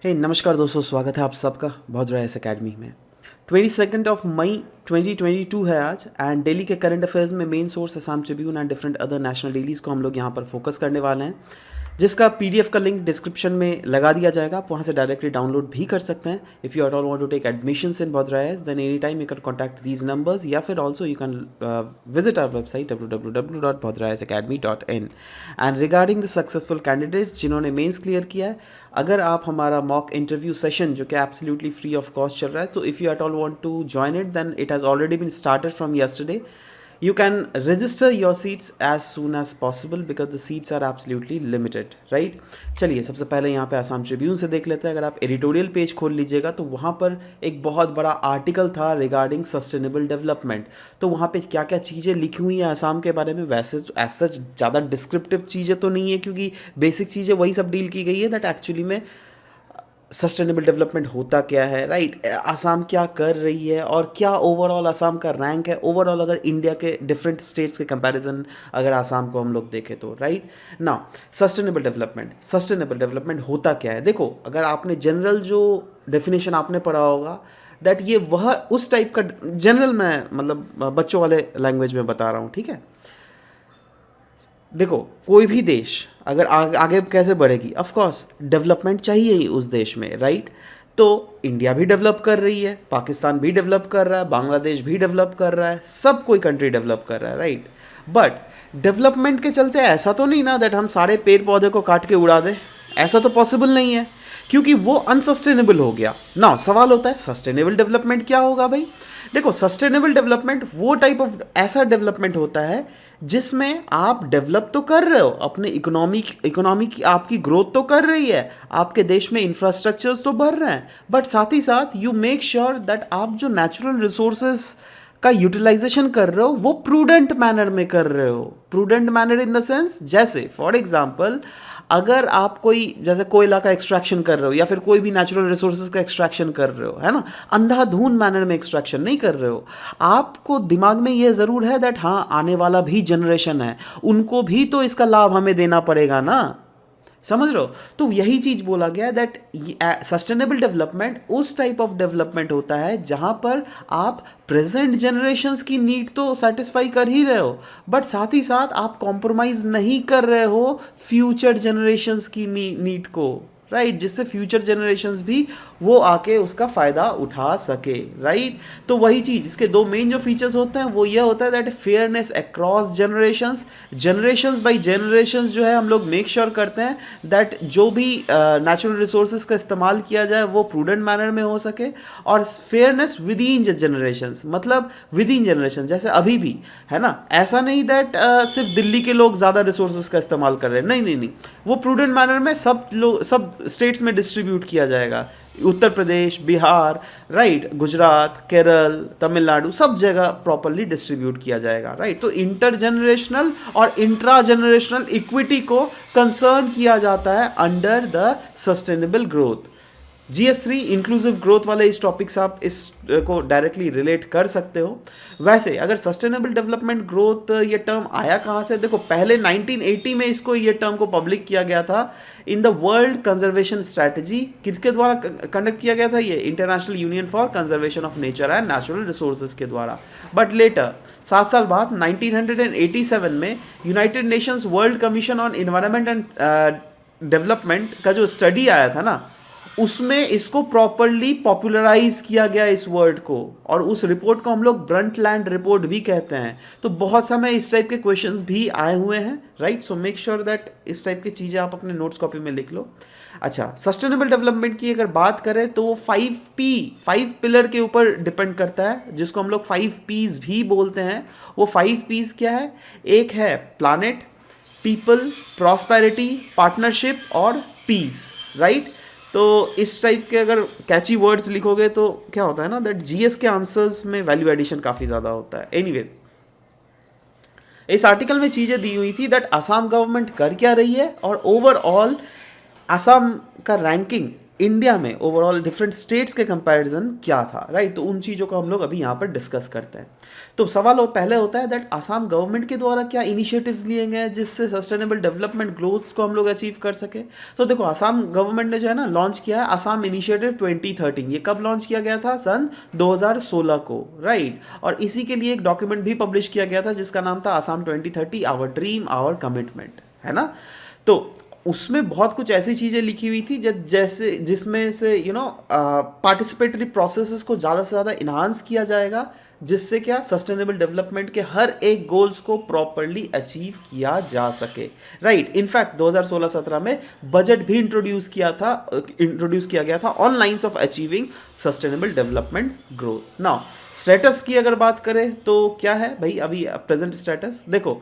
नमस्कार दोस्तों, स्वागत है आप सबका बौद्ध राइस एकेडमी में। 22 ऑफ मई 2022 है आज, एंड डेली के करंट अफेयर्स में main source Assam Tribune and different other national dailies को हम लोग यहाँ पर फोकस करने वाले हैं, जिसका पीडीएफ का लिंक डिस्क्रिप्शन में लगा दिया जाएगा। आप वहाँ से डायरेक्टली डाउनलोड भी कर सकते हैं। If you at all want to take admissions in Bodh Rai's, then any time you can contact these numbers, या फिर also you can visit our website www.bodhraiacademy.in। And regarding the successful candidates जिन्होंने mains clear किया है, अगर आप हमारा mock interview session जो कि एब्सोल्युटली फ्री ऑफ कॉस्ट चल रहा है, तो if you at all want to join it, then it has already been started from yesterday. You can register your seats as soon as possible because the seats are absolutely limited, right? चलिए सबसे पहले यहाँ पे Assam Tribune से देख लेते हैं। अगर आप एडिटोरियल पेज खोल लीजिएगा तो वहाँ पर एक बहुत बड़ा आर्टिकल था रिगार्डिंग सस्टेनेबल डेवलपमेंट। तो वहाँ पे क्या क्या चीज़ें लिखी हुई हैं आसाम के बारे में, वैसे तो एज सच ज़्यादा डिस्क्रिप्टिव चीज़ें तो नहीं है, क्योंकि बेसिक चीज़ें वही सब डील की गई है दैट एक्चुअली में सस्टेनेबल डेवलपमेंट होता क्या है, राइट? आसाम क्या कर रही है और क्या ओवरऑल आसाम का रैंक है ओवरऑल अगर इंडिया के डिफरेंट स्टेट्स के कंपैरिजन अगर आसाम को हम लोग देखें तो, राइट ना। सस्टेनेबल डेवलपमेंट होता क्या है? देखो, अगर आपने जनरल जो डेफिनेशन आपने पढ़ा होगा दैट ये वह उस टाइप का जनरल, मैं मतलब बच्चों वाले लैंग्वेज में बता रहा हूँ, ठीक है? देखो, कोई भी देश अगर आगे कैसे बढ़ेगी, ऑफ कोर्स डेवलपमेंट चाहिए ही उस देश में, राइट? तो इंडिया भी डेवलप कर रही है, पाकिस्तान भी डेवलप कर रहा है, बांग्लादेश भी डेवलप कर रहा है, सब कोई कंट्री डेवलप कर रहा है, राइट? बट डेवलपमेंट के चलते ऐसा तो नहीं ना दैट हम सारे पेड़ पौधे को काट के उड़ा दें, ऐसा तो पॉसिबल नहीं है, क्योंकि वो अनसस्टेनेबल हो गया ना। सवाल होता है सस्टेनेबल डेवलपमेंट क्या होगा भाई? देखो, सस्टेनेबल डेवलपमेंट वो टाइप ऑफ ऐसा डेवलपमेंट होता है जिसमें आप डेवलप तो कर रहे हो, अपने इकोनॉमी की आपकी ग्रोथ तो कर रही है, आपके देश में इंफ्रास्ट्रक्चर्स तो बढ़ रहे हैं, बट साथ ही साथ यू मेक श्योर दैट आप जो नेचुरल रिसोर्सेज का यूटिलाइजेशन कर रहे हो वो प्रूडेंट मैनर में कर रहे हो। Prudent manner in the sense, जैसे फॉर एग्जांपल अगर आप कोई जैसे कोयला का एक्सट्रैक्शन कर रहे हो या फिर कोई भी नेचुरल रिसोर्सेज का एक्सट्रैक्शन कर रहे हो, है ना, अंधाधुंध मैनर में एक्सट्रैक्शन नहीं कर रहे हो। आपको दिमाग में ये ज़रूर है दैट हाँ, आने वाला भी जनरेशन है, उनको भी तो इसका लाभ हमें देना पड़ेगा ना, समझ रहे हो? तो यही चीज बोला गया दैट सस्टेनेबल डेवलपमेंट उस टाइप ऑफ डेवलपमेंट होता है जहां पर आप प्रेजेंट जनरेशंस की नीड तो सेटिस्फाई कर ही रहे हो, बट साथ ही साथ आप कॉम्प्रोमाइज नहीं कर रहे हो फ्यूचर जनरेशंस की नीड को, राइट? जिससे फ्यूचर जनरेशंस भी वो आके उसका फ़ायदा उठा सके, राइट? तो वही चीज़, इसके दो मेन जो फीचर्स होते हैं वो ये होता है that fairness across generations by generations जो है हम लोग मेक श्योर करते हैं दैट जो भी नेचुरल रिसोर्सेज का इस्तेमाल किया जाए वो प्रूडेंट मैनर में हो सके, और फेयरनेस विद इन जनरेशंस, मतलब विद इन जनरेशन। जैसे अभी भी है ना, ऐसा नहीं दैट सिर्फ दिल्ली के लोग ज़्यादा रिसोर्सेज का इस्तेमाल कर रहे हैं, नहीं, वो प्रूडेंट मैनर में सब लोग सब स्टेट्स में डिस्ट्रीब्यूट किया जाएगा। उत्तर प्रदेश, बिहार, राइट, गुजरात, केरल, तमिलनाडु, सब जगह प्रॉपरली डिस्ट्रीब्यूट किया जाएगा, राइट? तो इंटर जनरेशनल और इंट्रा जनरेशनल इक्विटी को कंसर्न किया जाता है under the sustainable growth. GS3 inclusive growth वाले इस टॉपिक से आप इस को डायरेक्टली रिलेट कर सकते हो। वैसे अगर सस्टेनेबल डेवलपमेंट ग्रोथ ये टर्म आया कहाँ से? देखो, पहले 1980 में इसको ये टर्म को पब्लिक किया गया था in the world conservation strategy. किसके द्वारा कंडक्ट किया गया था? ये international union for conservation of nature and natural resources के द्वारा। बट लेटर 7 साल बाद 1987 में United Nations world commission on environment and development का जो स्टडी आया था ना, उसमें इसको प्रॉपरली पॉपुलराइज किया गया इस वर्ड को, और उस रिपोर्ट को हम लोग ब्रंटलैंड रिपोर्ट भी कहते हैं। तो बहुत समय इस टाइप के क्वेश्चंस भी आए हुए हैं, right? So make sure that इस टाइप की चीज़ें आप अपने नोट्स कॉपी में लिख लो। अच्छा, सस्टेनेबल डेवलपमेंट की अगर बात करें तो वो 5 पिलर के ऊपर डिपेंड करता है, जिसको हम लोग 5 P's भी बोलते हैं। वो 5 P's क्या है? एक है प्लानेट, पीपल, प्रॉस्पेरिटी, पार्टनरशिप और पीस, राइट? तो इस टाइप के अगर कैची वर्ड्स लिखोगे तो क्या होता है ना दैट GS के आंसर्स में वैल्यू एडिशन काफ़ी ज़्यादा होता है। एनीवेज, इस आर्टिकल में चीज़ें दी हुई थी दैट असम गवर्नमेंट कर क्या रही है और ओवरऑल असम का रैंकिंग इंडिया में ओवरऑल डिफरेंट स्टेट्स के कंपैरिजन क्या था, राइट। तो उन चीज़ों को हम लोग अभी यहाँ पर डिस्कस करते हैं। तो सवाल पहले होता है दैट आसाम गवर्नमेंट के द्वारा क्या इनिशिएटिव्स लिए गए हैं जिससे सस्टेनेबल डेवलपमेंट ग्रोथ को हम लोग अचीव कर सके। तो देखो आसाम गवर्नमेंट ने जो है ना लॉन्च किया है आसाम इनिशिएटिव 2013। ये कब लॉन्च किया गया था? सन 2016 को, राइट। और इसी के लिए एक डॉक्यूमेंट भी पब्लिश किया गया था जिसका नाम था Assam 2030 our dream our commitment, है ना। तो उसमें बहुत कुछ ऐसी चीज़ें लिखी हुई थी जैसे जिसमें से पार्टिसिपेटरी प्रोसेसेस को ज़्यादा से ज़्यादा इन्हांस किया जाएगा, जिससे क्या सस्टेनेबल डेवलपमेंट के हर एक गोल्स को प्रॉपरली अचीव किया जा सके, राइट। इनफैक्ट 2016-17 में बजट भी इंट्रोड्यूस किया गया था on lines of achieving sustainable development growth. Now status की अगर बात करें तो क्या है भाई अभी प्रेजेंट स्टेटस? देखो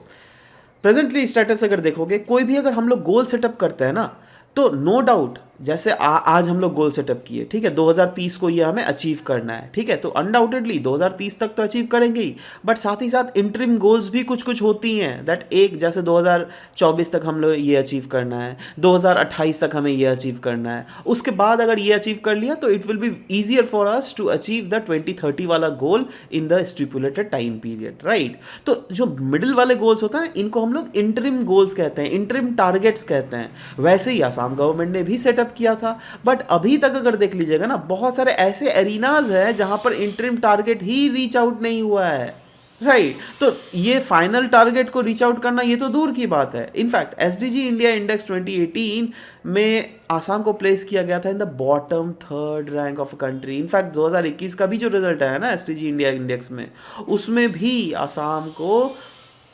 प्रेजेंटली स्टेटस अगर देखोगे, कोई भी अगर हम लोग गोल सेटअप करते हैं ना, तो नो डाउट जैसे आज हम लोग गोल सेटअप किए, ठीक है, 2030 को ये हमें अचीव करना है, ठीक है, तो अनडाउटेडली 2030 तक तो अचीव करेंगे ही, बट साथ ही साथ इंटरिम गोल्स भी कुछ कुछ होती हैं दैट एक जैसे 2024 तक हम लोग ये अचीव करना है, 2028 तक हमें ये अचीव करना है, उसके बाद अगर ये अचीव कर लिया तो it will be easier for us to achieve the 2030 वाला goal in the stipulated time period, right. तो जो मिडिल वाले गोल्स होते हैं ना, इनको हम लोग इंटरिम गोल्स कहते हैं, इंटरिम टारगेट्स कहते हैं। वैसे ही आसाम गवर्नमेंट ने भी सेटअप किया था, बट अभी तक अगर देख लीजिएगा ना, बहुत सारे ऐसे एरिनाज हैं जहां पर इंटरिम टारगेट ही रीच आउट नहीं हुआ है, राइट। तो ये फाइनल टारगेट को रीच आउट करना ये तो दूर की बात है। इनफैक्ट एसडीजी इंडिया इंडेक्स 2018 में आसाम को प्लेस किया गया था in the bottom 3rd rank of country. In fact 2021 का भी जो रिजल्ट है ना एसडीजी इंडिया इंडेक्स में, उसमें भी आसाम को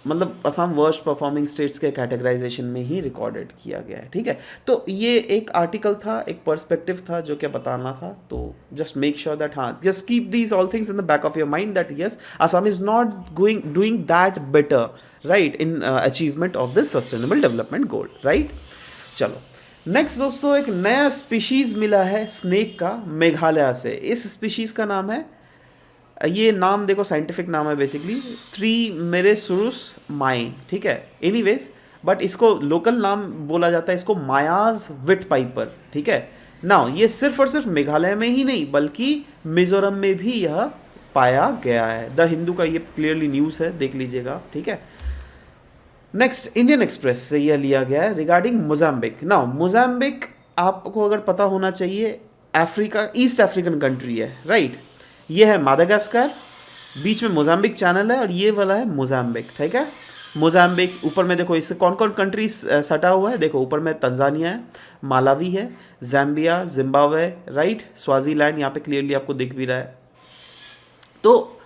मतलब असम वर्स्ट परफॉर्मिंग स्टेट्स के कैटेगराइजेशन में ही रिकॉर्डेड किया गया है, ठीक है। तो ये एक आर्टिकल था, एक पर्सपेक्टिव था जो क्या बताना था। तो जस्ट मेक श्योर दैट हाँ, just keep these all things in the back of your mind that yes Assam is not doing that better, right, in achievement of this sustainable development goal, right. चलो next दोस्तों, एक नया species मिला है snake का मेघालय से। इस स्पीशीज का नाम है, ये नाम देखो साइंटिफिक नाम है बेसिकली थ्रीमेरेसुरुस माई, ठीक है। एनीवेज बट इसको लोकल नाम बोला जाता है इसको मायाज विट पाइपर, ठीक है। नाउ ये सिर्फ और सिर्फ मेघालय में ही नहीं बल्कि मिजोरम में भी यह पाया गया है। द हिंदू का ये क्लियरली न्यूज़ है, देख लीजिएगा, ठीक है। नेक्स्ट इंडियन एक्सप्रेस से यह लिया गया है रिगार्डिंग मोजाम्बिक। नाउ मोजाम्बिक आपको अगर पता होना चाहिए अफ्रीका, ईस्ट अफ्रीकन कंट्री है, राइट। ये है मादागास्कर, बीच में मोजाम्बिक चैनल है और ये वाला है मोजाम्बिक, ठीक है। मोजाम्बिक ऊपर में देखो इससे कौन कौन कंट्रीज सटा हुआ है, देखो ऊपर में तंजानिया है, मालावी है, ज़ैम्बिया, जिम्बाब्वे, राइट, स्वाजीलैंड यहाँ पे क्लियरली आपको दिख भी रहा है। तो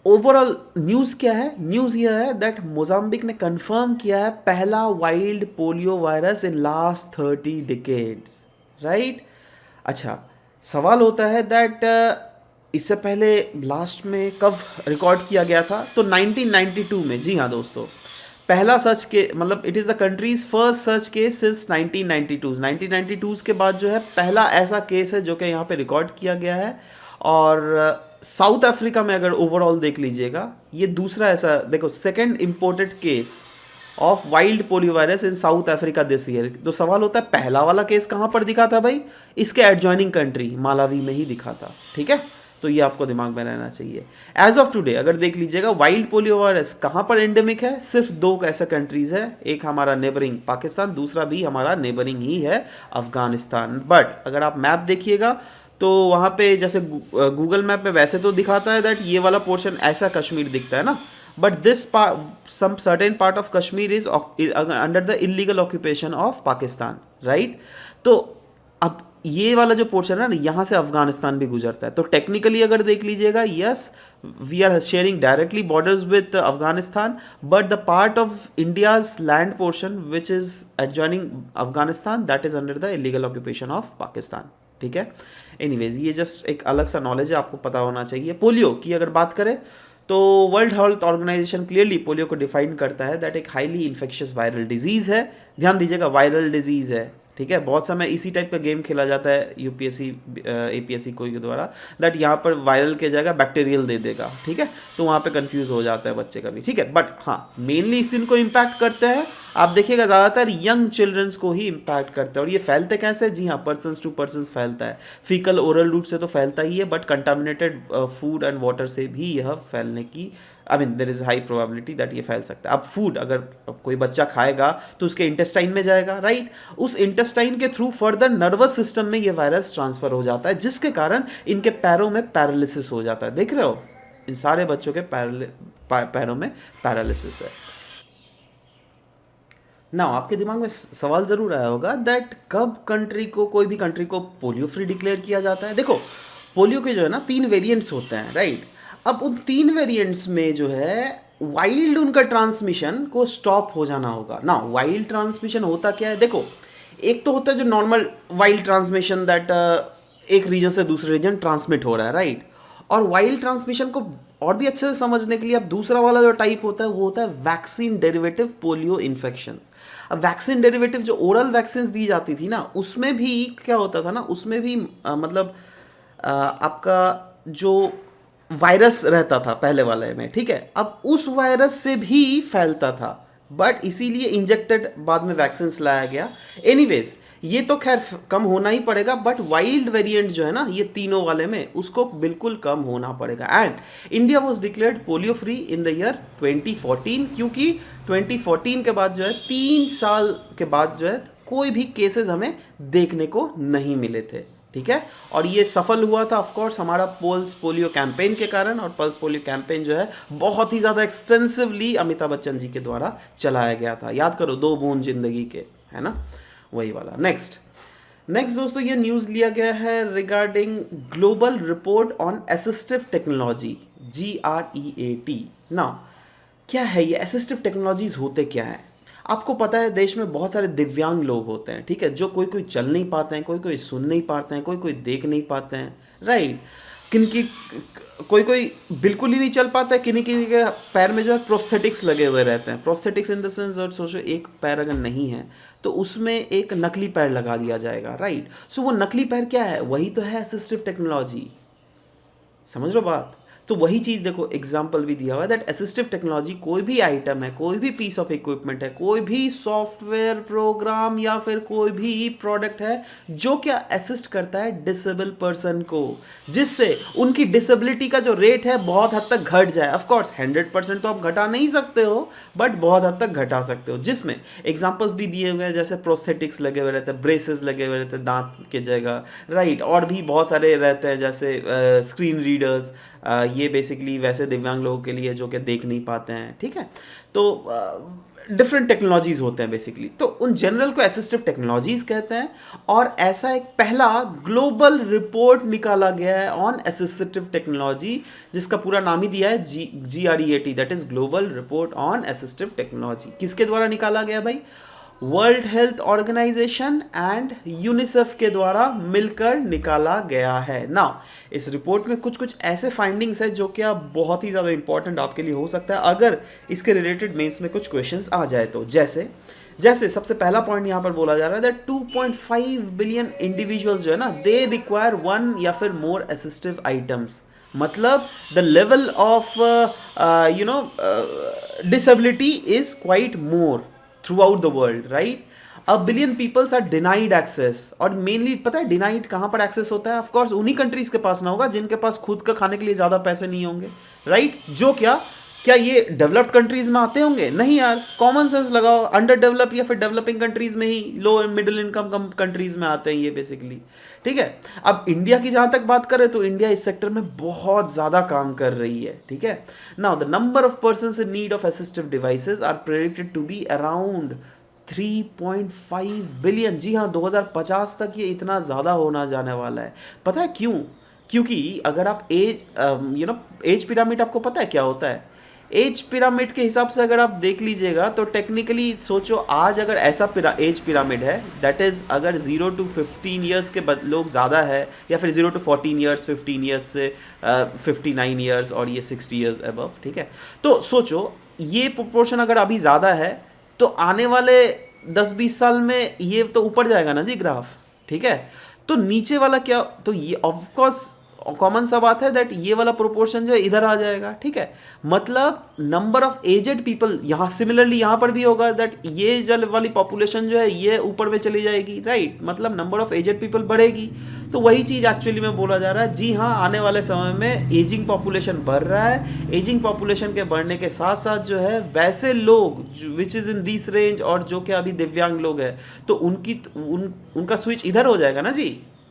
ओवरऑल न्यूज़ क्या है? न्यूज़ यह है दैट मोजाम्बिक ने कंफर्म किया है पहला wild polio virus in last 30 decades, right. अच्छा सवाल होता है दैट इससे पहले लास्ट में कब रिकॉर्ड किया गया था? तो 1992 में। जी हाँ दोस्तों, पहला सर्च के मतलब it is the countries first search case since 1992 के बाद जो है पहला ऐसा केस है जो कि यहाँ पे रिकॉर्ड किया गया है। और साउथ अफ्रीका में अगर ओवरऑल देख लीजिएगा, ये दूसरा ऐसा देखो second imported case of wild polio virus in south Africa this year. तो सवाल होता है पहला वाला केस कहाँ पर दिखा था भाई? इसके एडजॉइनिंग कंट्री मालावी में ही दिखा था, ठीक है। तो ये आपको दिमाग में रहना चाहिए। एज ऑफ टुडे अगर देख लीजिएगा वाइल्ड पोलियो वायरस कहाँ पर एंडेमिक है, सिर्फ 2 ऐसे कंट्रीज है, एक हमारा नेबरिंग पाकिस्तान, दूसरा भी हमारा नेबरिंग ही है अफगानिस्तान। बट अगर आप मैप देखिएगा तो वहाँ पे जैसे गूगल मैप में वैसे तो दिखाता है दैट ये वाला पोर्शन ऐसा कश्मीर दिखता है ना, but this some certain part of Kashmir is under the illegal occupation of Pakistan, right. तो अब ये वाला जो पोर्शन है ना, यहाँ से अफगानिस्तान भी गुजरता है। तो टेक्निकली अगर देख लीजिएगा, yes we are sharing directly borders with Afghanistan, but the part of India's land portion which is adjoining Afghanistan that is under the illegal occupation of Pakistan, ठीक है। एनीवेज ये जस्ट एक अलग सा नॉलेज है, आपको पता होना चाहिए। पोलियो की अगर बात करें तो World Health Organization clearly polio को डिफाइन करता है दैट एक हाईली इन्फेक्शियस वायरल डिजीज़ है। ध्यान दीजिएगा वायरल डिजीज़ है, ठीक है। बहुत समय इसी टाइप का गेम खेला जाता है यूपीएससी एपीएससी कोई के द्वारा दैट यहाँ पर वायरल के जगह बैक्टीरियल दे देगा, ठीक है। तो वहाँ पे कंफ्यूज हो जाता है बच्चे का भी, ठीक है। बट हाँ मेनली इनको इम्पैक्ट करते हैं आप देखिएगा ज़्यादातर यंग चिल्ड्रंस को ही इम्पैक्ट करता है। और ये फैलते कैसे? जी हाँ, पर्सन्स टू पर्सन्स फैलता है। फीकल ओरल रूट से तो फैलता ही है, but contaminated food and water से भी यह फैलने की I mean there is high probability that ये फैल सकता है। अब फूड अगर कोई बच्चा खाएगा तो उसके इंटेस्टाइन में जाएगा, राइट? उस इंटेस्टाइन के थ्रू फर्दर नर्वस सिस्टम में ये वायरस ट्रांसफर हो जाता है, जिसके कारण इनके पैरों में पैरालिसिस हो जाता है। देख रहे हो, इन सारे बच्चों के पैरों में पैरालिसिस है। ना आपके दिमाग में सवाल ज़रूर आया होगा दैट कब कोई भी कंट्री को पोलियो फ्री डिक्लेयर किया जाता है। देखो, पोलियो के जो है ना 3 वेरिएंट्स होते हैं, राइट? अब उन 3 वेरिएंट्स में जो है वाइल्ड उनका ट्रांसमिशन को स्टॉप हो जाना होगा ना। वाइल्ड ट्रांसमिशन होता क्या है? देखो, एक तो होता है जो नॉर्मल वाइल्ड ट्रांसमिशन दैट एक रीजन से दूसरे रीजन ट्रांसमिट हो रहा है, राइट? और वाइल्ड ट्रांसमिशन को और भी अच्छे से समझने के लिए अब दूसरा वाला जो टाइप होता है वो होता है वैक्सीन डेरिवेटिव पोलियो इन्फेक्शन। अब वैक्सीन डेरिवेटिव जो ओरल वैक्सीन दी जाती थी ना, उसमें भी क्या होता था ना, उसमें भी मतलब आपका जो वायरस रहता था पहले वाले में, ठीक है, अब उस वायरस से भी फैलता था, बट इसीलिए इंजेक्टेड बाद में वैक्सीन लाया गया। एनीवेज, ये तो खैर कम होना ही पड़ेगा, बट वाइल्ड वेरिएंट जो है ना ये तीनों वाले में, उसको बिल्कुल कम होना पड़ेगा। And India was declared polio free in the year 2014, क्योंकि 2014 के बाद जो है 3 साल के बाद जो है कोई भी केसेस हमें देखने को नहीं मिले थे, ठीक है। और ये सफल हुआ था ऑफ कोर्स हमारा पल्स पोलियो कैंपेन के कारण। और पल्स पोलियो कैंपेन जो है बहुत ही ज़्यादा एक्सटेंसिवली अमिताभ बच्चन जी के द्वारा चलाया गया था। याद करो, 2 बूंद जिंदगी के, है ना, वही वाला। नेक्स्ट दोस्तों, ये न्यूज़ लिया गया है regarding global report on assistive technology, GREAT। ना क्या है ये असिस्टिव टेक्नोलॉजीज? होते क्या है? आपको पता है देश में बहुत सारे दिव्यांग लोग होते हैं, ठीक है, जो कोई चल नहीं पाते हैं, कोई सुन नहीं पाते हैं, कोई देख नहीं पाते हैं, राइट? किनकी कोई बिल्कुल ही नहीं चल पाता है, किन्हीं के पैर में जो है प्रोस्थेटिक्स लगे हुए रहते हैं। प्रोस्थेटिक्स इन द सेंस, और सोचो एक पैर अगर नहीं है तो उसमें एक नकली पैर लगा दिया जाएगा, राइट? सो वो नकली पैर क्या है? वही तो है असिस्टिव टेक्नोलॉजी। समझ लो बात। तो वही चीज़ देखो, एग्जाम्पल भी दिया हुआ है दैट असिस्टिव टेक्नोलॉजी कोई भी आइटम है, कोई भी पीस ऑफ इक्विपमेंट है, कोई भी सॉफ्टवेयर प्रोग्राम या फिर कोई भी प्रोडक्ट है जो क्या असिस्ट करता है डिसेबल पर्सन को, जिससे उनकी डिसेबिलिटी का जो रेट है बहुत हद तक घट जाए। ऑफकोर्स 100% तो आप घटा नहीं सकते हो, बट बहुत हद तक घटा सकते हो। जिसमें एग्जाम्पल्स भी दिए हुए हैं, जैसे प्रोस्थेटिक्स लगे हुए रहते हैं, ब्रेसेस लगे हुए रहते हैं दांत के जगह, राइट? और भी बहुत सारे रहते हैं, जैसे स्क्रीन रीडर्स, ये बेसिकली वैसे दिव्यांग लोगों के लिए जो कि देख नहीं पाते हैं, ठीक है। तो डिफरेंट टेक्नोलॉजीज होते हैं बेसिकली, तो उन जनरल को असिस्टिव टेक्नोलॉजीज कहते हैं। और ऐसा एक पहला ग्लोबल रिपोर्ट निकाला गया है ऑन असिस्टिव टेक्नोलॉजी, जिसका पूरा नाम ही दिया है GREAT, that is global report on assistive technology. किसके द्वारा निकाला गया भाई? World Health Organization and UNICEF के द्वारा मिलकर निकाला गया है। नाउ इस रिपोर्ट में कुछ ऐसे फाइंडिंग्स है जो कि आप बहुत ही ज़्यादा इंपॉर्टेंट आपके लिए हो सकता है अगर इसके रिलेटेड मेंस में कुछ क्वेश्चंस आ जाए तो। जैसे सबसे पहला पॉइंट यहाँ पर बोला जा रहा है दैट 2.5 बिलियन इंडिविजुअल्स जो है ना, दे रिक्वायर 1 या फिर मोर असिस्टिव आइटम्स। मतलब the level of disability is quite more throughout the world, right? A billion peoples are denied access। और मेनली पता है डिनाइड कहाँ पर एक्सेस होता है? ऑफ कोर्स उन्हीं कंट्रीज के पास ना होगा जिनके पास खुद का खाने के लिए ज़्यादा पैसे नहीं होंगे, राइट? जो क्या ये डेवलप्ड कंट्रीज में आते होंगे? नहीं यार, कॉमन सेंस लगाओ, अंडर डेवलप या फिर डेवलपिंग कंट्रीज में ही, लो मिडिल इनकम कंट्रीज में आते हैं ये बेसिकली, ठीक है। अब इंडिया की जहाँ तक बात करें तो इंडिया इस सेक्टर में बहुत ज़्यादा काम कर रही है, ठीक है। Now the number of persons in need of assistive devices are predicted to be around 3.5 billion. जी हाँ, 2050 तक ये इतना ज़्यादा होना जाने वाला है। पता है क्यों? क्योंकि अगर आप एज पिरामिड आपको पता है क्या होता है? एज पिरामिड के हिसाब से अगर आप देख लीजिएगा तो टेक्निकली सोचो, आज अगर ऐसा एज पिरामिड है दैट इज़ अगर 0 to 15 ईयर्स के लोग ज़्यादा है, या फिर 0 to 14 ईयर्स, 15 ईयर्स से 59 ईयर्स, और ये 60 ईयर्स अबव, ठीक है। तो सोचो ये प्रोपोर्शन अगर अभी ज़्यादा है तो आने वाले 10-20 साल में ये तो ऊपर जाएगा ना जी ग्राफ, ठीक है। तो नीचे वाला क्या? तो ये कॉमन सा बात है दैट ये वाला प्रोपोर्शन जो है इधर आ जाएगा, ठीक है। मतलब नंबर ऑफ एजेड पीपल यहाँ सिमिलरली यहाँ पर भी होगा दैट ये जल वाली पॉपुलेशन जो है ये ऊपर में चली जाएगी, राइट। मतलब नंबर ऑफ एजेड पीपल बढ़ेगी। तो वही चीज़ एक्चुअली में बोला जा रहा है। जी हाँ, आने वाले समय में एजिंग पॉपुलेशन बढ़ रहा है। एजिंग पॉपुलेशन के बढ़ने के साथ साथ जो है वैसे लोग which is in this range और जो कि अभी दिव्यांग लोग हैं तो उनका स्विच इधर हो जाएगा ना जी,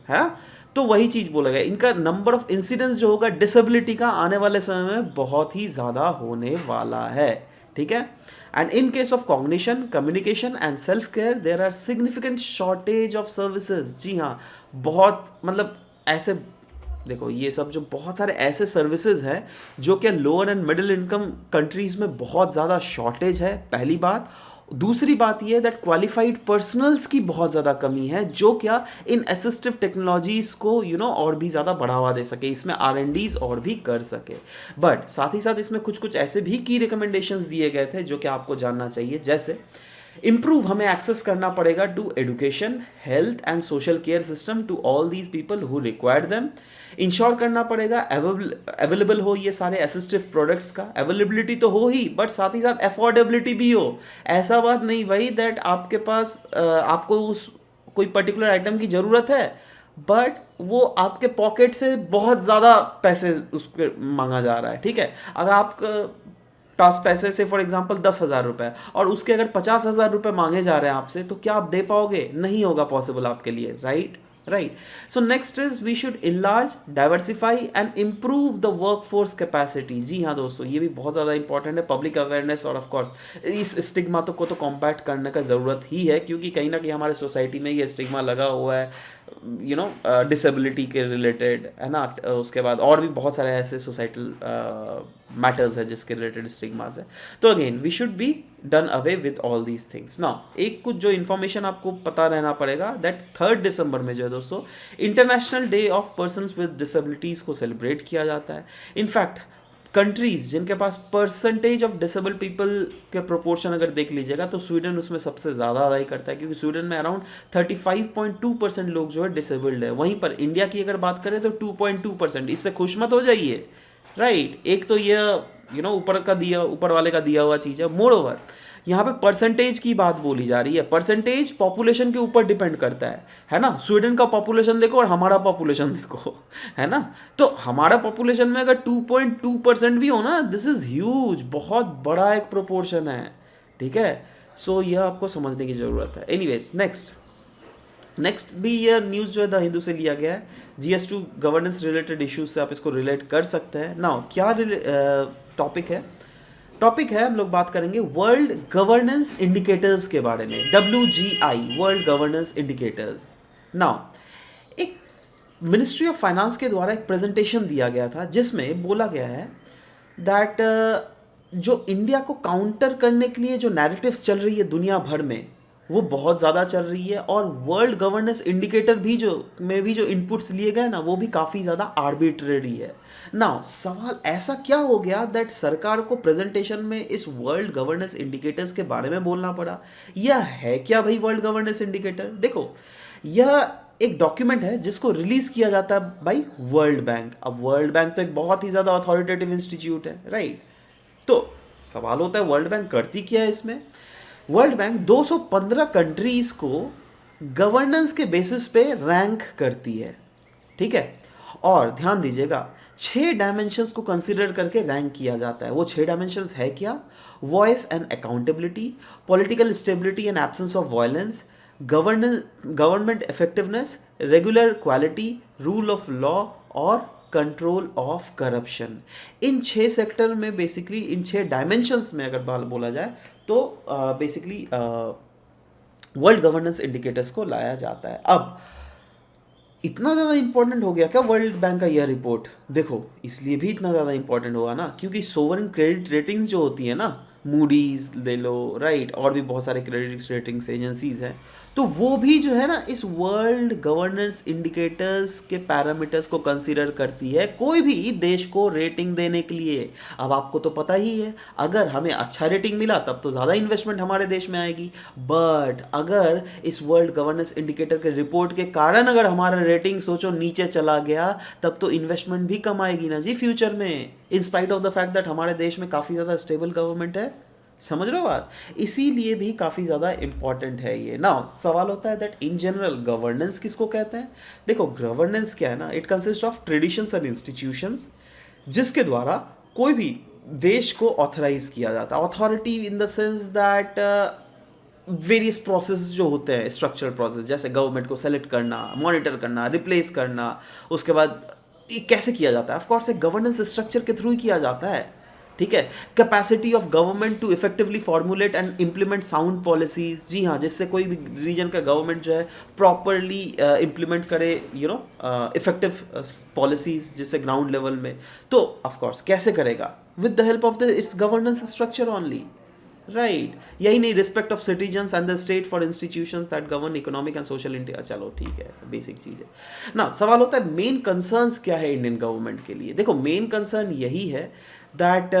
है। तो वही चीज़ बोला गया, इनका नंबर ऑफ इंसिडेंस जो होगा डिसेबिलिटी का आने वाले समय में बहुत ही ज़्यादा होने वाला है, ठीक है। And in case of cognition, communication and self care there are significant shortage of services. जी हाँ, बहुत मतलब ऐसे देखो ये सब जो बहुत सारे ऐसे सर्विसेज हैं जो कि lower and middle income countries में बहुत ज़्यादा शॉर्टेज है, पहली बात। दूसरी बात ये है दैट क्वालिफाइड पर्सनल्स की बहुत ज़्यादा कमी है जो क्या इन असिस्टिव टेक्नोलॉजीज़ को और भी ज़्यादा बढ़ावा दे सके, इसमें R&Ds और भी कर सके। बट साथ ही साथ इसमें कुछ कुछ ऐसे भी की रिकमेंडेशंस दिए गए थे जो कि आपको जानना चाहिए, जैसे इम्प्रूव हमें एक्सेस करना पड़ेगा to education, health and social care system to all these people who require them. Ensure करना पड़ेगा अवेलेबल हो ये सारे असिस्टिव प्रोडक्ट्स का, अवेलेबिलिटी तो हो ही बट साथ ही साथ अफोर्डेबिलिटी भी हो। ऐसा बात नहीं भाई दैट आपके पास आपको उस कोई पर्टिकुलर आइटम की ज़रूरत है बट वो आपके पॉकेट से बहुत ज़्यादा पैसे उसके मांगा जा रहा है, ठीक है। अगर आपका पास पैसे से फॉर एग्जांपल 10,000 रुपये और उसके अगर 50,000 रुपये मांगे जा रहे हैं आपसे तो क्या आप दे पाओगे? नहीं होगा पॉसिबल आपके लिए, right. So next is we should enlarge, diversify and improve the workforce capacity। जी हाँ दोस्तों, ये भी बहुत ज़्यादा इंपॉर्टेंट है। पब्लिक अवेयरनेस और ऑफ कोर्स इस स्टिग्मा को तो कॉम्बैट करने का ज़रूरत ही है क्योंकि कहीं ना कहीं हमारे सोसाइटी में ये स्टिग्मा लगा हुआ है डिसेबिलिटी के रिलेटेड, है ना। उसके बाद और भी बहुत सारे ऐसे सोसाइटल मैटर्स है जिसके रिलेटेड स्टिग्मास है। तो again we should be done away with all these things. Now एक कुछ जो इन्फॉर्मेशन आपको पता रहना पड़ेगा दैट 3 दिसंबर में जो है दोस्तों international day of persons with disabilities को सेलिब्रेट किया जाता है। इनफैक्ट कंट्रीज जिनके पास परसेंटेज ऑफ डिसेबल पीपल के प्रोपोर्शन अगर देख लीजिएगा तो स्वीडन उसमें सबसे ज़्यादा अदाई करता है क्योंकि स्वीडन में अराउंड 35.2% लोग जो है डिसेबल्ड है। वहीं पर इंडिया की अगर बात करें तो 2.2%। इससे खुश मत हो जाइए, राइट। एक तो ये ऊपर वाले का दिया हुआ चीज़ है। मोर ओवर यहाँ पे परसेंटेज की बात बोली जा रही है। परसेंटेज पॉपुलेशन के ऊपर डिपेंड करता है ना। स्वीडन का पॉपुलेशन देखो और हमारा पॉपुलेशन देखो, है ना। तो हमारा पॉपुलेशन में अगर 2.2% भी हो ना, दिस इज़ ह्यूज, बहुत बड़ा एक प्रोपोर्शन है, ठीक है। सो यह आपको समझने की ज़रूरत है। एनीवेज नेक्स्ट भी ये न्यूज़ जो है द हिंदू से लिया गया है। GS2 गवर्नेंस रिलेटेड इश्यूज से आप इसको रिलेट कर सकते हैं। नाउ क्या टॉपिक है हम लोग बात करेंगे वर्ल्ड गवर्नेंस इंडिकेटर्स के बारे में, WGI, world governance indicators. Now एक मिनिस्ट्री ऑफ फाइनेंस के द्वारा एक प्रेजेंटेशन दिया गया था जिसमें बोला गया है दैट जो इंडिया को काउंटर करने के लिए जो नैरेटिव्स चल रही है दुनिया भर में वो बहुत ज़्यादा चल रही है और वर्ल्ड गवर्नेंस इंडिकेटर भी जो इनपुट्स लिए गए ना वो भी काफ़ी ज़्यादा आर्बिट्रेरी है। नाउ सवाल ऐसा क्या हो गया दैट सरकार को प्रेजेंटेशन में इस वर्ल्ड गवर्नेंस इंडिकेटर्स के बारे में बोलना पड़ा? यह है क्या भाई वर्ल्ड गवर्नेंस इंडिकेटर? देखो यह एक डॉक्यूमेंट है जिसको रिलीज किया जाता है बाई वर्ल्ड बैंक। अब वर्ल्ड बैंक तो एक बहुत ही ज़्यादा अथॉरिटेटिव इंस्टीट्यूट है, राइट। तो सवाल होता है वर्ल्ड बैंक करती क्या है इसमें? वर्ल्ड बैंक 215 कंट्रीज को गवर्नेंस के बेसिस पे रैंक करती है, ठीक है। और ध्यान दीजिएगा 6 डायमेंशंस को कंसीडर करके रैंक किया जाता है। वो 6 डायमेंशंस है क्या? Voice and accountability, political stability and absence of violence, government effectiveness, regular quality, rule of law और कंट्रोल ऑफ करप्शन। इन 6 सेक्टर में बेसिकली इन 6 डायमेंशंस में अगर बात बोला जाए तो बेसिकली वर्ल्ड गवर्नेंस इंडिकेटर्स को लाया जाता है। अब इतना ज़्यादा इंपॉर्टेंट हो गया क्या वर्ल्ड बैंक का यह रिपोर्ट? देखो इसलिए भी इतना ज़्यादा इंपॉर्टेंट हुआ ना क्योंकि सोवरेन क्रेडिट रेटिंग्स जो होती है ना मूडीज ले लो, राइट, और भी बहुत सारे क्रेडिट रेटिंग्स एजेंसीज हैं, तो वो भी जो है ना इस वर्ल्ड गवर्नेंस इंडिकेटर्स के पैरामीटर्स को कंसीडर करती है कोई भी देश को रेटिंग देने के लिए। अब आपको तो पता ही है, अगर हमें अच्छा रेटिंग मिला तब तो ज़्यादा इन्वेस्टमेंट हमारे देश में आएगी, बट अगर इस वर्ल्ड गवर्नेंस इंडिकेटर के रिपोर्ट के कारण अगर हमारा रेटिंग सोचो नीचे चला गया, तब तो इन्वेस्टमेंट भी कम आएगी ना जी फ्यूचर में, in spite of the fact that हमारे देश में काफ़ी ज़्यादा स्टेबल गवर्नमेंट है। समझ रहे हो बात? इसीलिए भी काफ़ी ज़्यादा इंपॉर्टेंट है ये। नाउ सवाल होता है दैट इन जनरल गवर्नेंस किसको कहते हैं? देखो गवर्नेंस क्या है ना, it consist of traditions and institutions जिसके द्वारा कोई भी देश को ऑथराइज किया जाता है। Authority in the sense that various process जो होते हैं, स्ट्रक्चरल प्रोसेस, जैसे गवर्नमेंट को सेलेक्ट करना, मॉनिटर करना, रिप्लेस करना, उसके बाद ये कैसे किया जाता है? ऑफ कोर्स एक गवर्नेंस स्ट्रक्चर के थ्रू ही किया जाता है, ठीक है। Capacity of government to effectively formulate and implement sound policies, जी हाँ, जिससे कोई भी रीजन का गवर्नमेंट जो है प्रॉपरली इम्प्लीमेंट करे इफेक्टिव पॉलिसीज, जिससे ग्राउंड लेवल में। तो ऑफ कोर्स कैसे करेगा? With the help of the it's governance structure only, right. यही नहीं, respect of citizens and the state for institutions that govern economic and social India. चलो ठीक है, बेसिक चीज़ है ना। सवाल होता है मेन कंसर्न्स क्या है इंडियन गवर्नमेंट के लिए? देखो मेन कंसर्न यही है दैट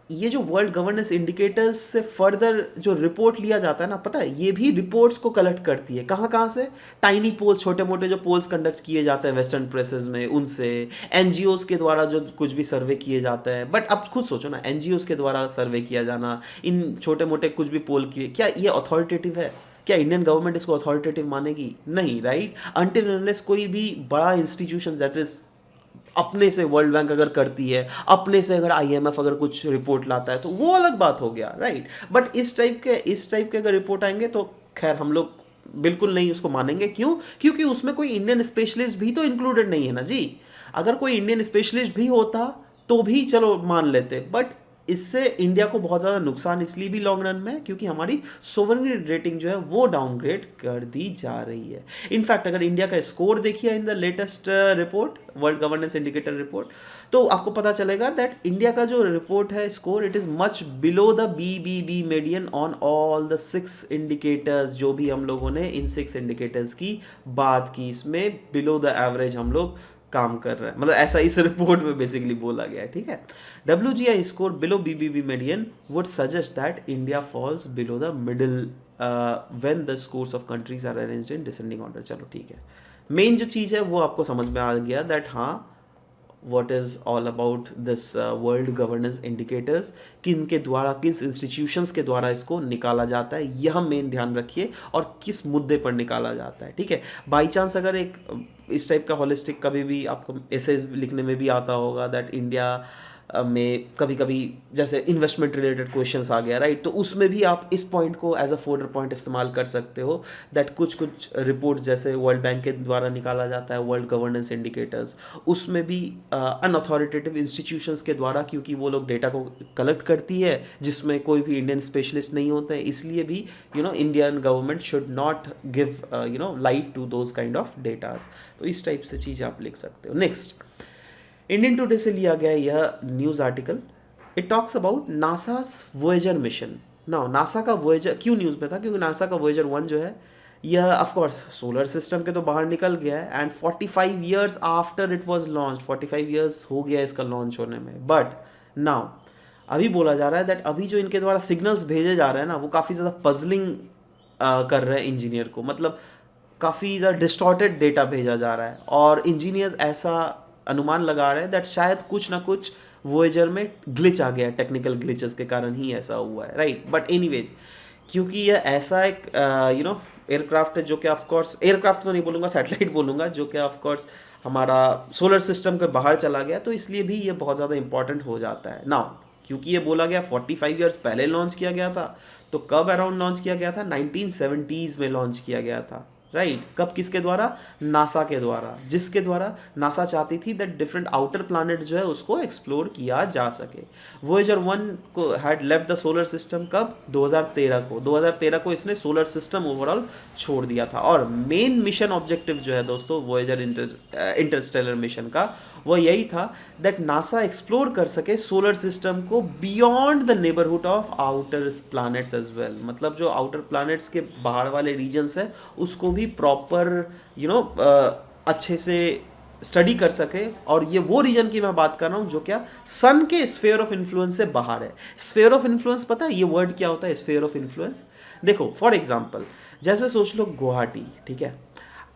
ये जो वर्ल्ड गवर्नेंस इंडिकेटर्स से फर्दर जो रिपोर्ट लिया जाता है ना, पता है ये भी रिपोर्ट्स को कलेक्ट करती है। कहाँ कहाँ से? टाइनी पोल्स, छोटे मोटे जो पोल्स कंडक्ट किए जाते हैं वेस्टर्न प्रेसेस में, उनसे, एनजीओज के द्वारा जो कुछ भी सर्वे किए जाते हैं। बट अब खुद सोचो ना, एनजीओज के द्वारा सर्वे किया जाना, इन छोटे मोटे कुछ भी पोल किए, क्या ये अथॉरिटेटिव है? क्या इंडियन गवर्नमेंट इसको अथॉरिटेटिव मानेगी? नहीं, राइट। अनटिल अनलेस कोई भी बड़ा इंस्टीट्यूशन दैट इज अपने से, वर्ल्ड बैंक अगर करती है, अपने से अगर आईएमएफ अगर कुछ रिपोर्ट लाता है तो वो अलग बात हो गया, राइट। बट इस टाइप के अगर रिपोर्ट आएंगे तो खैर हम लोग बिल्कुल नहीं उसको मानेंगे। क्यों? क्योंकि उसमें कोई इंडियन स्पेशलिस्ट भी तो इंक्लूडेड नहीं है ना जी। अगर कोई इंडियन स्पेशलिस्ट भी होता तो भी चलो मान लेते, बट इससे इंडिया को बहुत ज़्यादा नुकसान इसलिए भी लॉन्ग रन में, क्योंकि हमारी सोवरेन रेटिंग जो है वो डाउनग्रेड कर दी जा रही है। इनफैक्ट अगर इंडिया का स्कोर देखिए in the latest report, world governance indicator report, तो आपको पता चलेगा दैट इंडिया का जो रिपोर्ट है score, it is much below the BBB median on all the 6 indicators. जो भी हम लोगों ने इन 6 इंडिकेटर्स की बात की, इसमें बिलो द एवरेज हम लोग काम कर रहा है, मतलब ऐसा इस रिपोर्ट में बेसिकली बोला गया है, ठीक है। WGI score below BBB median would suggest that India falls below the middle when the scores of countries are arranged in descending order. चलो ठीक है, मेन जो चीज़ है वो आपको समझ में आ गया दैट हाँ what is all about this world governance indicators, किन के द्वारा, किस इंस्टीट्यूशंस के द्वारा इसको निकाला जाता है, यह मेन ध्यान रखिए, और किस मुद्दे पर निकाला जाता है, ठीक है। बाई चांस अगर एक इस टाइप का होलिस्टिक कभी भी आपको एसेज लिखने में भी आता होगा दैट इंडिया में कभी कभी जैसे इन्वेस्टमेंट रिलेटेड क्वेश्चंस आ गया, राइट, तो उसमें भी आप इस पॉइंट को एज अ फोल्डर पॉइंट इस्तेमाल कर सकते हो दैट कुछ रिपोर्ट जैसे वर्ल्ड बैंक के द्वारा निकाला जाता है वर्ल्ड गवर्नेंस इंडिकेटर्स, उसमें भी अनअथॉरिटेटिव इंस्टीट्यूशंस के द्वारा, क्योंकि वो लोग डेटा को कलेक्ट करती है जिसमें कोई भी इंडियन स्पेशलिस्ट नहीं होते हैं, इसलिए भी Indian government should not give light to those kind of datas. तो इस टाइप से चीज़ आप लिख सकते हो। नेक्स्ट, इंडियन टुडे से लिया गया यह news article, it talks about NASA's Voyager mission. ना नासा का वोएजर क्यों न्यूज़ में था? क्योंकि नासा का वोएजर 1 जो है यह ऑफकोर्स सोलर सिस्टम के तो बाहर निकल गया है, and 45 years after it was launch, 45 years हो गया इसका लॉन्च होने में। बट नाउ अभी बोला जा रहा है दैट अभी जो इनके द्वारा सिग्नल्स भेजे जा रहे हैं ना, वो काफ़ी ज़्यादा पजलिंग कर रहे हैं इंजीनियर को, मतलब काफ़ी ज़्यादा डिस्टॉर्टेड डेटा भेजा जा रहा है, और इंजीनियर्स ऐसा अनुमान लगा रहे हैं दैट शायद कुछ ना कुछ वोएजर में ग्लिच आ गया है, टेक्निकल ग्लिचेस के कारण ही ऐसा हुआ है, राइट। बट एनीवेज, क्योंकि यह ऐसा एक एयरक्राफ्ट है जो कि ऑफकोर्स, एयरक्राफ्ट तो नहीं बोलूँगा, सैटेलाइट बोलूँगा, जो कि ऑफकोर्स हमारा सोलर सिस्टम के बाहर चला गया, तो इसलिए भी ये बहुत ज़्यादा इंपॉर्टेंट हो जाता है। नाउ क्योंकि ये बोला गया 45 ईयर्स पहले लॉन्च किया गया था, तो कब अराउंड लॉन्च किया गया था? 1970s में लॉन्च किया गया था, राइट कब किसके द्वारा? नासा के द्वारा, जिसके द्वारा नासा चाहती थी दैट डिफरेंट आउटर प्लैनेट जो है उसको एक्सप्लोर किया जा सके। वोएजर 1 को had left the solar system कब? 2013 को। 2013 को इसने सोलर सिस्टम ओवरऑल छोड़ दिया था। और मेन मिशन ऑब्जेक्टिव जो है दोस्तों वोएजर इंटरस्टेलर मिशन का वो यही था दैट नासा एक्सप्लोर कर सके सोलर सिस्टम को beyond the neighbourhood of outer planets as well. मतलब जो आउटर प्लैनेट्स के बाहर वाले रीजन्स है उसको भी प्रॉपर अच्छे से स्टडी कर सके। और ये वो रीजन की मैं बात कर रहा हूँ जो क्या सन के स्फीयर ऑफ इन्फ्लुएंस से बाहर है। स्फीयर ऑफ इन्फ्लुएंस पता है ये वर्ड क्या होता है? स्फीयर ऑफ इन्फ्लुएंस देखो फॉर एग्जांपल जैसे सोच लो गुवाहाटी, ठीक है।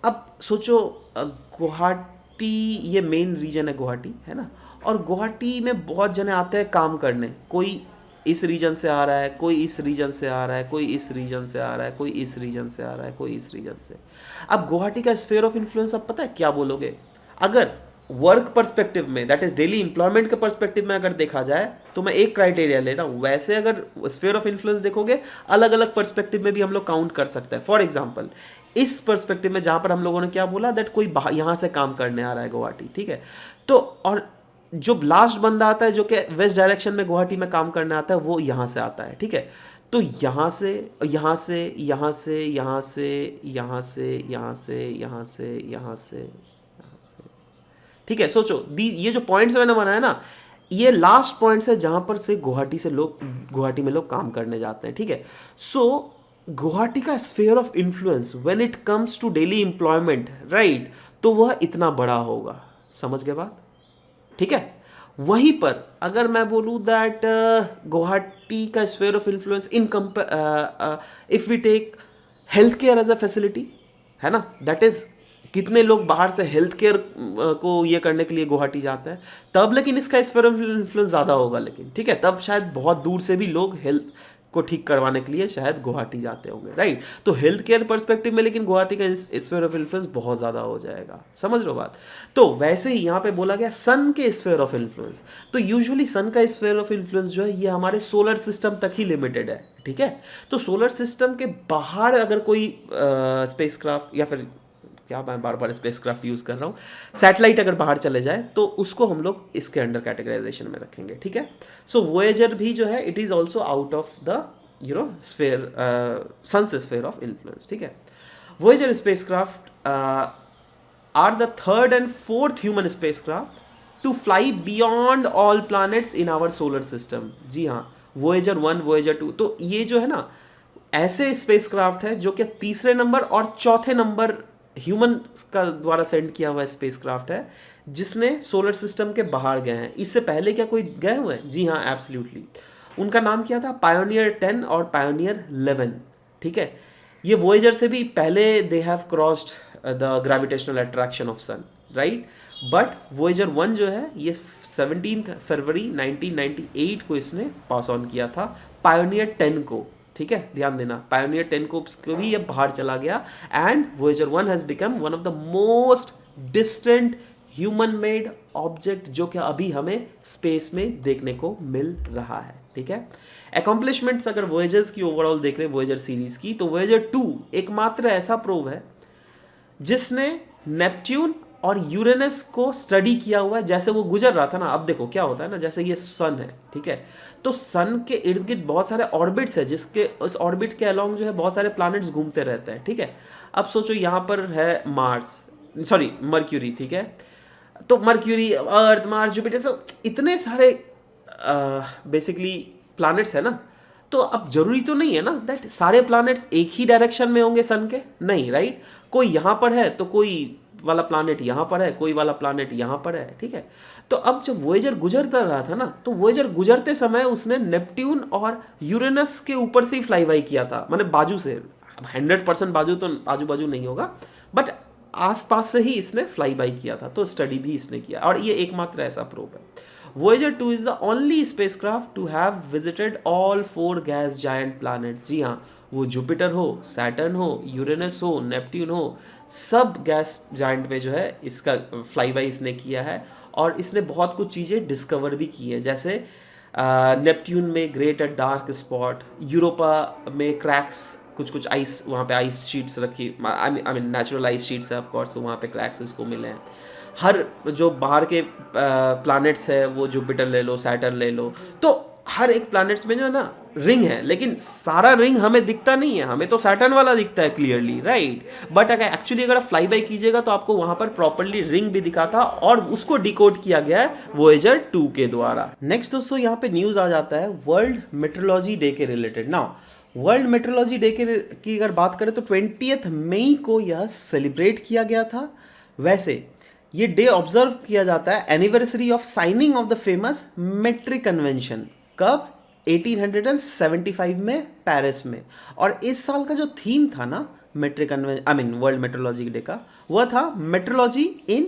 अब सोचो गुवाहाटी ये मेन रीजन है गुवाहाटी, है ना। और गुवाहाटी में बहुत जने आते हैं काम करने, कोई इस रीजन से आ रहा है, कोई इस रीजन से आ रहा है, कोई इस रीजन से आ रहा है, कोई इस रीजन से आ रहा है, कोई इस रीजन से। अब गुवाहाटी का स्फीयर ऑफ इन्फ्लुएंस अब पता है क्या बोलोगे? अगर वर्क पर्सपेक्टिव में दैट इज डेली एम्प्लॉयमेंट के पर्सपेक्टिव में अगर देखा जाए तो मैं एक क्राइटेरिया ले रहा हूँ। वैसे अगर स्फीयर ऑफ इन्फ्लुएंस देखोगे अलग अलग पर्सपेक्टिव में भी हम लोग काउंट कर सकते हैं। फॉर एग्जाम्पल इस पर्सपेक्टिव में जहाँ पर हम लोगों ने क्या बोला दैट कोई यहाँ से काम करने आ रहा है गुवाहाटी, ठीक है। तो और जो लास्ट बंदा आता है जो कि वेस्ट डायरेक्शन में गुवाहाटी में काम करने आता है वो यहाँ से आता है, ठीक है। तो यहाँ से यहाँ से यहाँ से यहाँ से यहाँ से यहाँ से यहाँ से यहाँ से, ठीक है। सोचो ये जो पॉइंट्स मैंने बनाया ना ये लास्ट पॉइंट्स है जहाँ पर से गुवाहाटी में लोग काम करने जाते हैं, ठीक है। सो गुवाहाटी का sphere of influence when it comes to daily employment, right, तो वह इतना बड़ा होगा। समझ गए बात? ठीक है। वहीं पर अगर मैं बोलूँ दैट गुवाहाटी का sphere of influence in if we take health care as a facility, है ना, दैट इज कितने लोग बाहर से हेल्थ केयर को ये करने के लिए गुवाहाटी जाते हैं तब, लेकिन इसका स्फीयर ऑफ इन्फ्लुएंस ज़्यादा होगा। लेकिन ठीक है तब शायद बहुत दूर से भी लोग हेल्थ को ठीक करवाने के लिए शायद गुवाहाटी जाते होंगे, राइट। तो हेल्थ केयर पर्सपेक्टिव में लेकिन गुवाहाटी का स्फीयर ऑफ इन्फ्लुएंस बहुत ज़्यादा हो जाएगा। समझ लो बात? तो वैसे ही यहाँ पे बोला गया सन के स्फीयर ऑफ इन्फ्लुएंस, तो यूजुअली सन का स्फीयर ऑफ इन्फ्लुएंस जो है ये हमारे सोलर सिस्टम तक ही लिमिटेड है, ठीक है। तो सोलर सिस्टम के बाहर अगर कोई स्पेसक्राफ्ट या फिर क्या मैं बार बार स्पेसक्राफ्ट यूज़ कर रहा हूँ, सैटेलाइट अगर बाहर चले जाए तो उसको हम लोग इसके अंडर कैटेगराइजेशन में रखेंगे, ठीक है। सो वोएजर भी जो है it is also out of the sphere sun से स्फीयर ऑफ इन्फ्लुएंस, ठीक है। Voyager spacecraft are the third and fourth human spacecraft to fly beyond all planets in our solar system. जी हाँ, वोएजर 1 वोएजर 2, तो ये जो है ना ऐसे स्पेसक्राफ्ट है जो कि तीसरे नंबर और चौथे नंबर ह्यूमन का द्वारा सेंड किया हुआ स्पेसक्राफ्ट है जिसने सोलर सिस्टम के बाहर गए हैं। इससे पहले क्या कोई गए हुए हैं? जी हाँ, एब्सोल्युटली। उनका नाम क्या था? पायोनियर 10 और पायोनियर 11, ठीक है। ये वोएजर से भी पहले they have crossed the gravitational attraction of sun, right. But Voyager 1 जो है ये 17 फरवरी 1998 को इसने पास ऑन किया था पायोनियर 10 को, ठीक है। ध्यान देना, पायोनियर 10 को भी ये बाहर चला गया and Voyager 1 has become one of the most distant human made object जो कि अभी हमें स्पेस में देखने को मिल रहा है, ठीक है। अकॉम्प्लिशमेंट्स अगर वोएजर्स की ओवरऑल देख रहे हैं वोएजर सीरीज की, तो वोएजर 2 एकमात्र ऐसा प्रोब है जिसने नेपच्यून और यूरेनस को स्टडी किया हुआ है जैसे वो गुजर रहा था ना। अब देखो क्या होता है ना, जैसे ये सन है, ठीक है, तो सन के इर्द गिर्द बहुत सारे ऑर्बिट्स है जिसके उस ऑर्बिट के अलोंग जो है बहुत सारे प्लैनेट्स घूमते रहते हैं, ठीक है। अब सोचो यहाँ पर है मर्क्यूरी, ठीक है। तो मर्क्यूरी, अर्थ, मार्स, जुपिटर, सब इतने सारे बेसिकली प्लैनेट्स है ना। तो अब जरूरी तो नहीं है ना दैट सारे प्लैनेट्स एक ही डायरेक्शन में होंगे सन के, नहीं, राइट। कोई यहाँ पर है तो कोई वाला प्लैनेट यहाँ पर है, कोई वाला प्लैनेट यहाँ पर है, ठीक है। तो अब जब वोएजर गुजरता रहा था ना, तो वोएजर गुजरते समय उसने नेपट्यून और यूरेनस के ऊपर से ही फ्लाई बाई किया था, मतलब बाजू से। 100% बाजू तो आजू बाजू नहीं होगा बट आसपास से ही इसने फ्लाई बाई किया था, तो स्टडी भी इसने किया और ये एकमात्र ऐसा प्रोब है। Voyager 2 is the only spacecraft to have visited all 4 gas giant planets। जी हाँ, वो जुपिटर हो, सैटर्न हो, यूरेनस हो, नेपट्यून हो, सब गैस जाइंट में जो है इसका फ्लाई बाई इसने किया है और इसने बहुत कुछ चीज़ें डिस्कवर भी की है। जैसे नेपट्यून में ग्रेट डार्क स्पॉट, यूरोपा में क्रैक्स कुछ कुछ आइस, वहाँ पे आइस शीट्स रखी, I mean natural ice sheets है ऑफ कोर्स, तो वहाँ पे क्रैक्स इसको मिले हैं। हर जो बाहर के प्लैनेट्स है, वो जुपिटर ले लो, सैटर्न ले लो, तो हर एक प्लैनेट्स में जो है ना रिंग है, लेकिन सारा रिंग हमें दिखता नहीं है, हमें तो सैटर्न वाला दिखता है क्लियरली, राइट। बट अगर आप फ्लाई बाई कीजिएगा तो आपको वहां पर प्रॉपरली रिंग भी दिखा था, और उसको डिकोड किया गया है वोएजर 2 के द्वारा। नेक्स्ट दोस्तों यहाँ पे न्यूज आ जाता है वर्ल्ड मेट्रोलॉजी डे के related. Now world metrology day की अगर बात करें तो 20 मई को यह सेलिब्रेट किया गया था। वैसे ये डे ऑब्जर्व किया जाता है anniversary of signing of the famous metric convention. कब? 1875 में पेरिस में। और इस साल का जो थीम था ना metric convention, I mean world metrology day का, वह था metrology in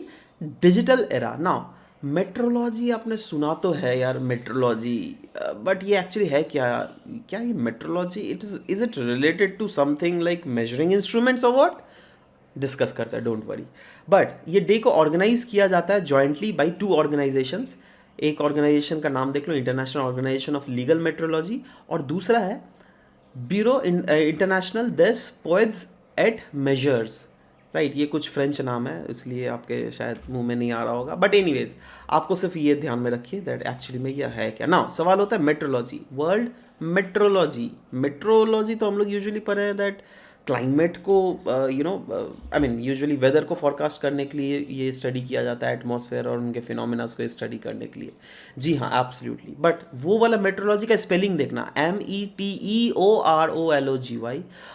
digital era. Now metrology आपने सुना तो है यार, मेट्रोलॉजी, बट ये एक्चुअली है क्या? क्या ये metrology is it related to something like measuring instruments और व्हाट? डिस्कस करता है, डोंट वरी। बट ये डे को ऑर्गेनाइज किया जाता है जॉइंटली बाई 2 ऑर्गेनाइजेशंस। एक ऑर्गेनाइजेशन का नाम देख लो, International Organisation of Legal Metrology, और दूसरा है Bureau International des Poids et Mesures, right. ये कुछ फ्रेंच नाम है, इसलिए आपके शायद मुंह में नहीं आ रहा होगा, बट एनीवेज आपको सिर्फ ये ध्यान में रखिए दैट एक्चुअली में यह है क्या। नाउ सवाल होता है मेट्रोलॉजी, वर्ल्ड मेट्रोलॉजी। मेट्रोलॉजी तो हम लोग यूजुअली पढ़े हैं दैट क्लाइमेट को आई मीन यूजुअली वेदर को फॉरकास्ट करने के लिए ये स्टडी किया जाता है, एटमॉस्फेयर और उनके फिनोमिनास को स्टडी करने के लिए। जी हाँ, एब्सोल्युटली। बट वो वाला मेट्रोलॉजी का स्पेलिंग देखना, METEOROLOGY,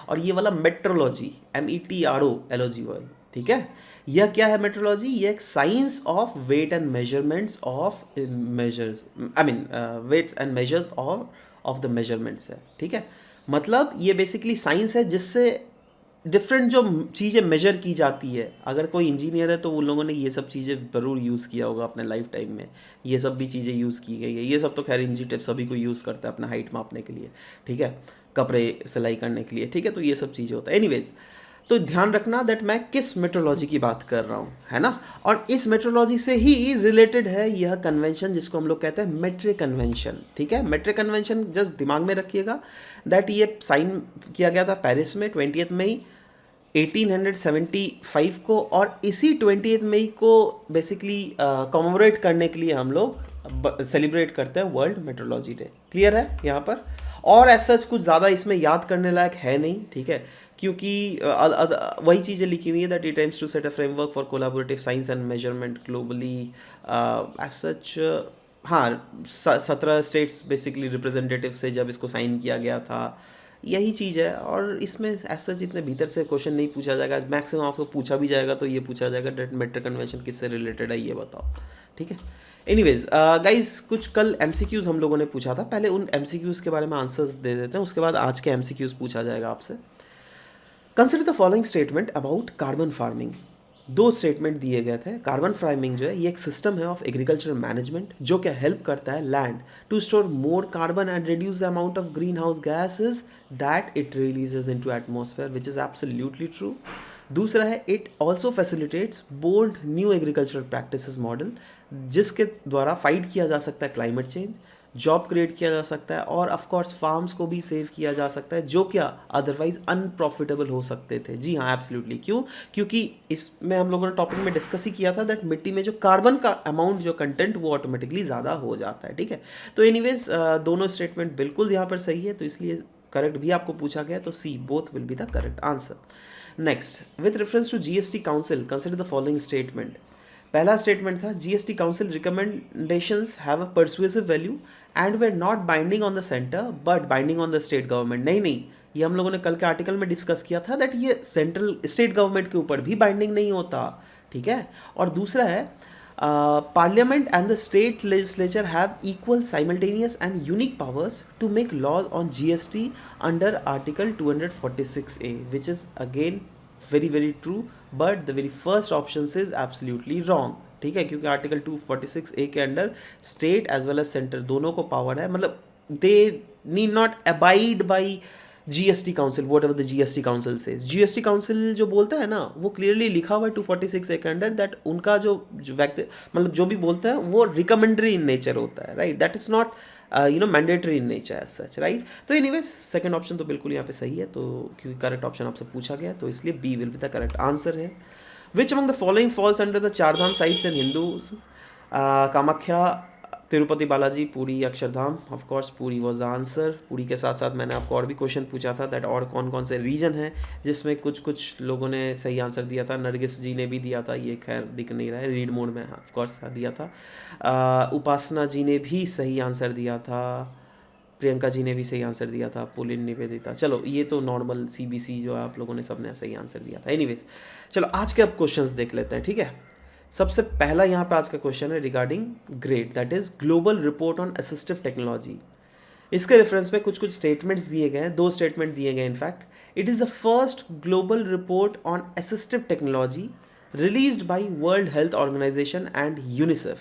और ये वाला मेट्रोलॉजी METROLOGY, ठीक है। यह क्या है मेट्रोलॉजी? ये एक science of weight and measurements of measures, I mean weights and measures of the measurements है, ठीक है। मतलब ये बेसिकली साइंस है जिससे डिफरेंट जो चीज़ें मेजर की जाती है। अगर कोई इंजीनियर है तो उन लोगों ने ये सब चीज़ें ज़रूर यूज़ किया होगा अपने लाइफ टाइम में, ये सब भी चीज़ें यूज़ की गई है। ये सब तो खैर इंजी टिप सभी को यूज़ करता है अपना हाइट मापने के लिए, ठीक है, कपड़े सिलाई करने के लिए, ठीक है। तो ये सब चीज़ें होता है। एनीवेज, तो ध्यान रखना दैट मैं किस मेट्रोलॉजी की बात कर रहा हूँ, है ना। और इस मेट्रोलॉजी से ही रिलेटेड है यह कन्वेंशन जिसको हम लोग कहते हैं मेट्रिक कन्वेंशन, ठीक है। मेट्रिक कन्वेंशन जस्ट दिमाग में रखिएगा दैट ये साइन किया गया था पेरिस में 20 मई 1875 को, और इसी 20 मई को बेसिकली कॉमेमोरेट करने के लिए हम लोग सेलिब्रेट करते हैं वर्ल्ड मेट्रोलॉजी डे। क्लियर है यहाँ पर? और ऐसा कुछ ज़्यादा इसमें याद करने लायक है नहीं, ठीक है, क्योंकि वही चीज़ें लिखी हुई है that it aims to set a framework for collaborative science and measurement globally as such. हाँ, 17 स्टेट्स बेसिकली रिप्रेजेंटेटिव से जब इसको साइन किया गया था, यही चीज़ है। और इसमें ऐसा जितने भीतर से क्वेश्चन नहीं पूछा जाएगा, मैक्सिमम आपको पूछा भी जाएगा तो ये पूछा जाएगा डेट मेट्रिक कन्वेंशन किससे रिलेटेड है, ये बताओ, ठीक है। एनीवेज गाइस, कुछ कल MCQs हम लोगों ने पूछा था, पहले उन MCQs के बारे में आंसर्स दे देते हैं, उसके बाद आज के MCQs पूछा जाएगा आपसे। Consider the following statement about carbon farming. 2 statement दिए गए थे। कार्बन फार्मिंग जो है ये एक सिस्टम है ऑफ एग्रीकल्चर मैनेजमेंट जो क्या हेल्प करता है land to store more carbon and reduce the amount of greenhouse gases that it releases into atmosphere, which is absolutely true. दूसरा है it also facilitates bold new agriculture practices model, जिसके द्वारा fight किया जा सकता है climate change, job create किया जा सकता है, और ऑफ कोर्स फार्म्स को भी सेव किया जा सकता है जो क्या अदरवाइज अनप्रॉफिटेबल हो सकते थे। जी हाँ, एब्सोल्युटली। क्यों? क्योंकि इसमें हम लोगों ने टॉपिक में डिस्कस ही किया था दैट मिट्टी में जो कार्बन का अमाउंट जो कंटेंट वो ऑटोमेटिकली ज़्यादा हो जाता है, ठीक है। तो एनीवेज दोनों स्टेटमेंट बिल्कुल यहाँ पर सही है, तो इसलिए करेक्ट भी आपको पूछा गया, तो C both will be the correct answer. Next, with reference to GST council consider the following statement. पहला स्टेटमेंट था GST council recommendations have a persuasive value and were not binding on the centre but binding on the state government. नहीं, ये हम लोगों ने कल के article में डिस्कस किया था दैट ये सेंट्रल स्टेट गवर्नमेंट के ऊपर भी बाइंडिंग नहीं होता, ठीक है। और दूसरा है parliament and the state legislature have equal simultaneous and unique powers to make laws on GST under article 246A, which is again very true, but the very first option is absolutely wrong, ठीक है। क्योंकि article 246A के under state as well as centre दोनों को power है, मतलब they need not abide by GST council, whatever the GST council says. GST council जो बोलता है ना, वो क्लियरली लिखा हुआ है 246A के अंडर दैट उनका जो व्यक्ति मतलब जो भी बोलता है वो रिकमेंडरी इन नेचर होता है, right. That is not mandatory in nature as such, right. तो एनीवेज सेकंड ऑप्शन तो बिल्कुल यहाँ पे सही है, तो क्योंकि करेक्ट ऑप्शन आपसे पूछा गया तो इसलिए B will be the correct answer है. Which among the following falls under the Chardham sites in Hindus? Kamakhya, Tirupati Balaji, Puri, Akshardham. Of course Puri was the answer. Puri के साथ साथ मैंने आपको और भी क्वेश्चन पूछा था दैट और कौन कौन से रीजन हैं जिसमें कुछ कुछ लोगों ने सही आंसर दिया था. नरगिस जी ने भी दिया था, ये खैर दिख नहीं रहा है रीड मोड में, ऑफ कोर्स दिया था. उपासना जी ने भी सही आंसर दिया था. प्रियंका जी ने भी सही आंसर दिया था. पुलिन, निवेदिता. चलो ये तो नॉर्मल सीबीसी जो है आप लोगों ने सबने सही आंसर दिया था. एनीवेज चलो आज के अब क्वेश्चंस देख लेते हैं, ठीक है. सबसे पहला यहाँ पे आज का क्वेश्चन है regarding grade, that is global report on assistive technology. इसके रेफरेंस में कुछ कुछ स्टेटमेंट्स दिए गए हैं, 2 स्टेटमेंट दिए गए in fact. It is the first global report on assistive technology released by World Health Organization and UNICEF.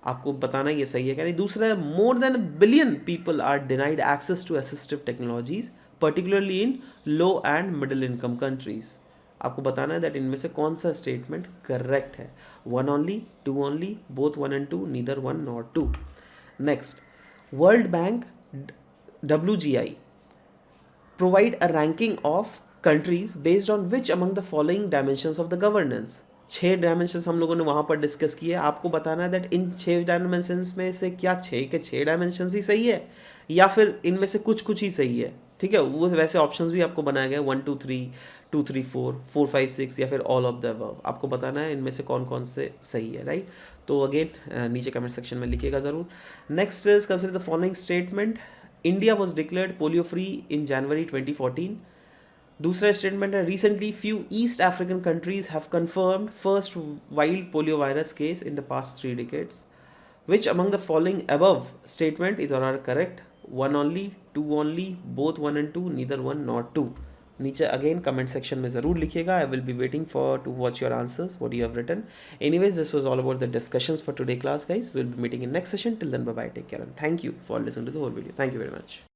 आपको बताना ये सही है क्या नहीं. दूसरा है more than billion people are denied access to assistive technologies particularly in low and middle income countries. आपको बताना है दैट इनमें से कौन सा स्टेटमेंट करेक्ट है. 1 only, 2 only, both 1 and 2, neither 1 nor 2. Next, world bank WGI provide a ranking of countries based on which among the following dimensions of the governance. 6 dimensions हम लोगों ने वहाँ पर डिस्कस किए. आपको बताना है दैट इन 6 डायमेंशंस में से क्या 6 के 6 डायमेंशंस ही सही है या फिर इनमें से कुछ कुछ ही सही है, ठीक है. वो वैसे ऑप्शंस भी आपको बनाए गए 1 2 3, 2 3 4, 4 5 6 या फिर ऑल ऑफ द अबव. आपको बताना है इनमें से कौन कौन से सही है, राइट. तो अगेन नीचे कमेंट सेक्शन में लिखिएगा ज़रूर. Next is consider the following statement. India was declared polio free in January 2014. दूसरा स्टेटमेंट है recently few East African countries have confirmed first wild polio virus case in the past 3 decades. Which among the following above statement is or correct? 1 only, 2 only, both 1 and 2, neither 1 nor 2. नीचे again comment section में ज़रूर लिखिएगा. I will be waiting for to watch your answers what you have written. Anyways this was all about the discussions for today class guys. Will be meeting in next session. Till then bye bye, take care and thank you for listening to the whole video. Thank you very much.